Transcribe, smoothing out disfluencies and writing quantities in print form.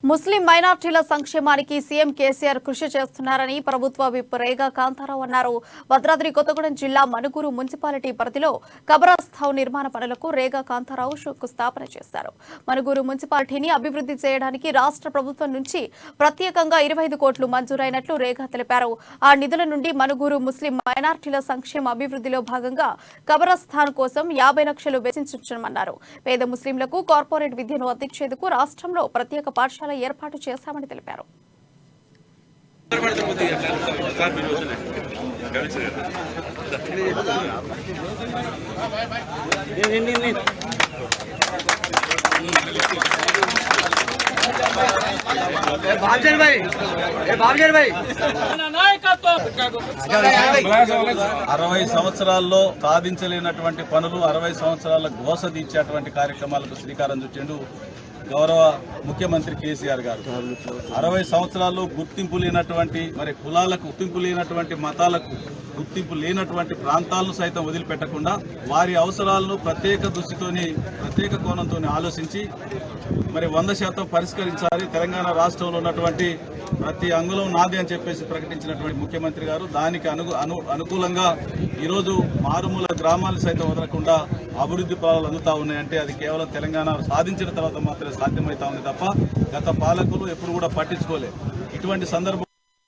ముస్లిం మైనార్టీల సంక్షేమానికి సీఎం కేసీఆర్ కృషి చేస్తున్నారని ప్రభుత్వ విప్ రేగా కాంతారావు అన్నారు. భద్రాద్రి కొత్తగూడెం జిల్లా మనుగురు మున్సిపాలిటీ పరిధిలో కబరస్థాన్ నిర్మాణ పనులకు రేగా కాంతారావు శంకుస్థాపన చేశారు. మనుగురు మున్సిపాలిటీని అభివృద్ధి చేయడానికి రాష్ట్ర ప్రభుత్వం నుంచి ప్రత్యేకంగా 25 కోట్లు మంజూరైనట్లు రేగా తెలిపారు. ఆ నిధుల నుండి మనుగురు ముస్లిం మైనార్టీల సంక్షేమ అభివృద్ధిలో భాగంగా కబరస్థాన్ కోసం 50 లక్షలు వెచ్చించనున్నారు. పేద ముస్లింలకు కార్పొరేట్ విద్యను అందించేందుకు రాష్ట్రంలో ప్రత్యేక పాఠశాల ఏర్పాటు చేశామని తెలిపారు. అరవై సంవత్సరాల్లో సాధించలేనటువంటి పనులు 60 సంవత్సరాల గోస తీర్చేటువంటి కార్యక్రమాలకు శ్రీకారం చుట్టిండు గౌరవ ముఖ్యమంత్రి కేసీఆర్ గారు. 60 సంవత్సరాల్లో గుర్తింపు లేనటువంటి కులాలకు గుర్తింపు లేనటువంటి మతాలకు గుర్తింపు లేనటువంటి ప్రాంతాలను సైతం వదిలిపెట్టకుండా వారి అవసరాలను ప్రత్యేక దృష్టితోని ప్రత్యేక కోణంతో ఆలోచించి 100% పరిష్కరించాలి. తెలంగాణ రాష్ట్రంలో ఉన్నటువంటి ప్రతి అంగుళం నాది అని చెప్పేసి ప్రకటించినటువంటి ముఖ్యమంత్రి గారు దానికి అనుకూలంగా ఈరోజు మారుమూల గ్రామాలు సైతం వదలకుండా అభివృద్ధి ఫలాలు అందుతా ఉన్నాయంటే అది కేవలం తెలంగాణ సాధించిన తర్వాత మాత్రమే సాధ్యమవుతా ఉంది తప్ప గత పాలకులు ఎప్పుడు కూడా పట్టించుకోలేదు. ఇటువంటి సందర్భం